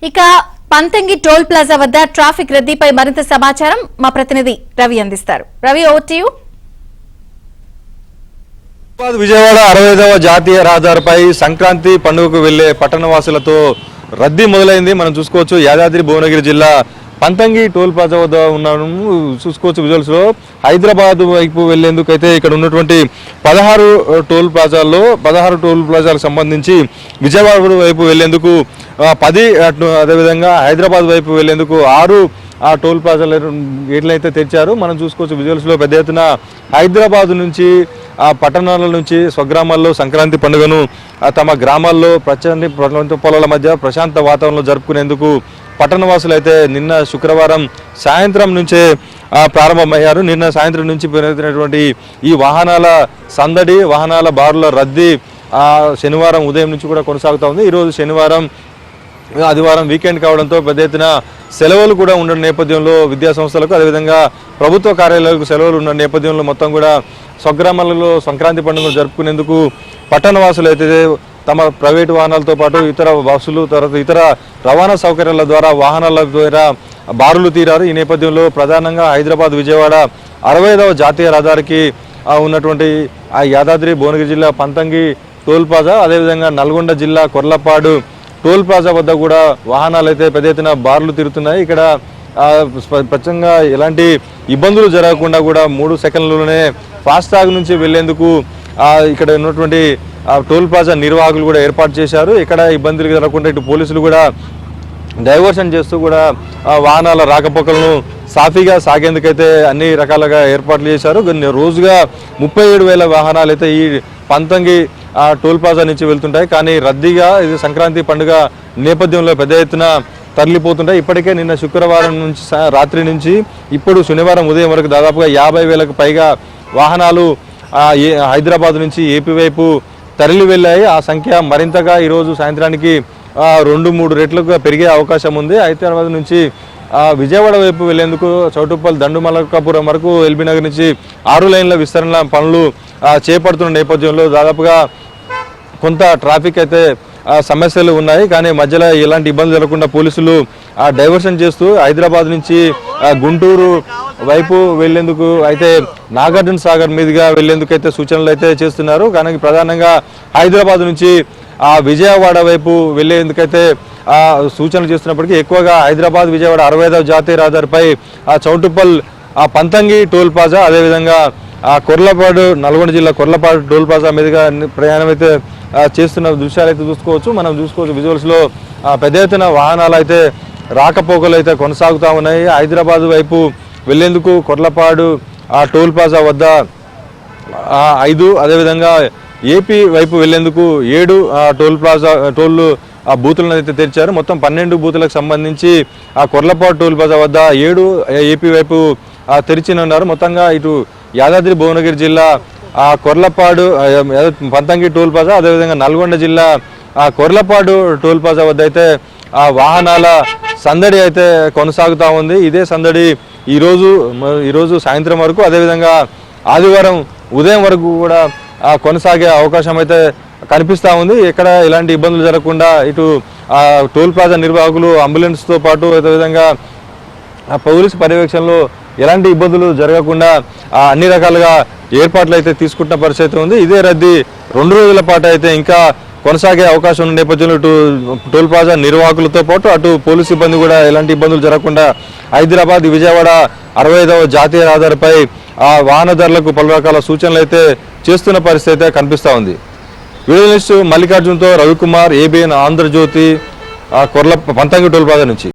ఇక Panthangi toll plaza వద్ద traffic రద్దీపై మరింత సమాచారం మా ప్రతినిధి రవి అందిస్తారు. Ravi, over to you. Vijayawada 65వ జాతీయ రహదారిపై సంక్రాంతి పండుగకు వెళ్లే పట్టణవాసులతో రద్దీ మొదలైంది. మనం చూసుకోవచ్చు యాదాద్రి భువనగిరి జిల్లా పంతంగి టోల్ ప్లాజా వద్ద ఉన్నాము. చూసుకోవచ్చు విజువల్స్ లో హైదరాబాద్ వైపు వెళ్లేందుకు అయితే ఇక్కడ ఉన్నటువంటి 16 టోల్ ప్లాజాలకు సంబంధించి విజయవాడ వైపు వెళ్లేందుకు 10, అదేవిధంగా హైదరాబాద్ వైపు వెళ్లేందుకు 6 టోల్ ప్లాజాల గేట్లు అయితే తెచ్చారు. మనం చూసుకోవచ్చు విజువల్స్ లో పెద్ద ఎత్తున హైదరాబాద్ నుంచి పట్టణాల నుంచి స్వగ్రామాల్లో సంక్రాంతి పండుగను తమ గ్రామాల్లో ప్రచండి పొలాల మధ్య ప్రశాంత వాతావరణంలో జరుపుకునేందుకు పట్టణవాసులు అయితే నిన్న శుక్రవారం సాయంత్రం నుంచే ప్రారంభమయ్యారు. నిన్న సాయంత్రం నుంచి పెరుగుతున్నటువంటి ఈ వాహనాల సందడి, వాహనాల బారుల రద్దీ శనివారం ఉదయం నుంచి కూడా కొనసాగుతూ ఉంది. ఈరోజు శనివారం, ఆదివారం వీకెండ్ కావడంతో పెద్ద ఎత్తున సెలవులు కూడా ఉన్న నేపథ్యంలో విద్యా సంస్థలకు, అదేవిధంగా ప్రభుత్వ కార్యాలయాలకు సెలవులు ఉన్న నేపథ్యంలో మొత్తం కూడా స్వగ్రామాలలో సంక్రాంతి పండుగను జరుపుకునేందుకు పట్టణవాసులు అయితే తమ ప్రైవేటు వాహనాలతో పాటు ఇతర బస్సులు, తర్వాత ఇతర రవాణా సౌకర్యాల ద్వారా వాహనాల ద్వారా బారులు తీరారు. ఈ నేపథ్యంలో ప్రధానంగా హైదరాబాద్ విజయవాడ 65వ జాతీయ రహదారికి ఉన్నటువంటి యాదాద్రి భువనగిరి జిల్లా పంతంగి టోల్ ప్లాజా, అదేవిధంగా నల్గొండ జిల్లా కొర్లపాడు టోల్ ప్లాజా వద్ద కూడా వాహనాలు అయితే పెద్ద ఎత్తున బారులు తిరుగుతున్నాయి. ఇక్కడ స్వచ్ఛంగా ఎలాంటి ఇబ్బందులు జరగకుండా కూడా 3 సెకండ్లలోనే ఫాస్టాగ్ నుంచి వెళ్లేందుకు ఇక్కడ ఉన్నటువంటి టోల్ ప్లాజా నిర్వాహకులు కూడా ఏర్పాటు చేశారు. ఇక్కడ ఇబ్బందులు జరగకుండా ఇటు పోలీసులు కూడా డైవర్షన్ చేస్తూ కూడా వాహనాల రాకపోకలను సాఫీగా సాగేందుకైతే అన్ని రకాలుగా ఏర్పాట్లు చేశారు. రోజుగా 37,000 వాహనాలు అయితే ఈ పంతంగి టోల్ ప్లాజా నుంచి వెళ్తుంటాయి. కానీ రద్దీగా ఇది సంక్రాంతి పండుగ నేపథ్యంలో పెద్ద ఎత్తున తరలిపోతుంటాయి. ఇప్పటికే నిన్న శుక్రవారం నుంచి రాత్రి నుంచి ఇప్పుడు శనివారం ఉదయం వరకు దాదాపుగా 50,000కు పైగా వాహనాలు హైదరాబాద్ నుంచి ఏపీ వైపు తరలి వెళ్ళాయి. ఆ సంఖ్య మరింతగా ఈరోజు సాయంత్రానికి 2-3 రెట్లుగా పెరిగే అవకాశం ఉంది. హైదరాబాద్ నుంచి విజయవాడ వైపు వెళ్లేందుకు చౌటుప్పల్, దండుమలకాపురం వరకు ఎల్బీ నగర్ నుంచి 6 లైన్ల విస్తరణ పనులు చేపడుతున్న నేపథ్యంలో దాదాపుగా కొంత ట్రాఫిక్ అయితే సమస్యలు ఉన్నాయి. కానీ మధ్యలో ఎలాంటి ఇబ్బంది జరగకుండా పోలీసులు డైవర్షన్ చేస్తూ హైదరాబాద్ నుంచి గుంటూరు వైపు వెళ్లేందుకు అయితే నాగార్జున సాగర్ మీదుగా వెళ్లేందుకు అయితే సూచనలు అయితే చేస్తున్నారు. కానీ ప్రధానంగా హైదరాబాద్ నుంచి విజయవాడ వైపు వెళ్లేందుకైతే సూచనలు చేస్తున్నప్పటికీ ఎక్కువగా హైదరాబాద్ విజయవాడ 65వ జాతీయ రహదారిపై చౌటుప్పల్ పంతంగి టోల్ ప్లాజా, అదేవిధంగా కొర్లపాడు, నల్గొండ జిల్లా కొర్లపాడు టోల్ ప్లాజా మీదుగా ప్రయాణం అయితే చేస్తున్న దృశ్యాలు అయితే చూసుకోవచ్చు. మనం చూసుకోవచ్చు విజువల్స్ లో పెద్ద ఎత్తున వాహనాలు అయితే రాకపోకలు అయితే కొనసాగుతూ ఉన్నాయి. హైదరాబాద్ వైపు వెళ్లేందుకు కొర్లపాడు టోల్ ప్లాజా వద్ద 5, అదేవిధంగా ఏపీ వైపు వెళ్లేందుకు 7 టోల్ బూతులను అయితే తెరిచారు. మొత్తం 12 బూతులకు సంబంధించి కొర్లపాడు టోల్ ప్లాజా వద్ద 7 ఏపీ వైపు తెరిచినున్నారు. మొత్తంగా ఇటు యాదాద్రి భువనగిరి జిల్లా కొర్లపాడు పంతంగి టోల్ ప్లాజా, అదేవిధంగా నల్గొండ జిల్లా కొర్లపాడు టోల్ ప్లాజా వద్ద అయితే వాహనాల సందడి అయితే కొనసాగుతూ ఉంది. ఇదే సందడి ఈరోజు సాయంత్రం వరకు, అదేవిధంగా ఆదివారం ఉదయం వరకు కూడా కొనసాగే అవకాశం అయితే కనిపిస్తూ ఉంది. ఎక్కడ ఎలాంటి ఇబ్బందులు జరగకుండా ఇటు టోల్ ప్లాజా నిర్వాహకులు అంబులెన్స్తో పాటు అదేవిధంగా పోలీసు పర్యవేక్షణలో ఎలాంటి ఇబ్బందులు జరగకుండా అన్ని రకాలుగా ఏర్పాట్లు అయితే తీసుకుంటున్న పరిస్థితి ఉంది. ఇదే రద్దీ 2 రోజుల పాటు అయితే ఇంకా కొనసాగే అవకాశం ఉన్న నేపథ్యంలో ఇటు టోల్ ప్లాజా నిర్వాహకులతో పాటు అటు పోలీసు సిబ్బంది కూడా ఎలాంటి ఇబ్బందులు జరగకుండా హైదరాబాద్ విజయవాడ 65వ జాతీయ రహదారిపై వాహనదారులకు పలు రకాల సూచనలు అయితే చేస్తున్న పరిస్థితి అయితే కనిపిస్తూ ఉంది. వీడియో జర్నలిస్ట్ మల్లికార్జున్తో Ravikumar, ABN Andhrajyothi, Panthangi toll plaza నుంచి.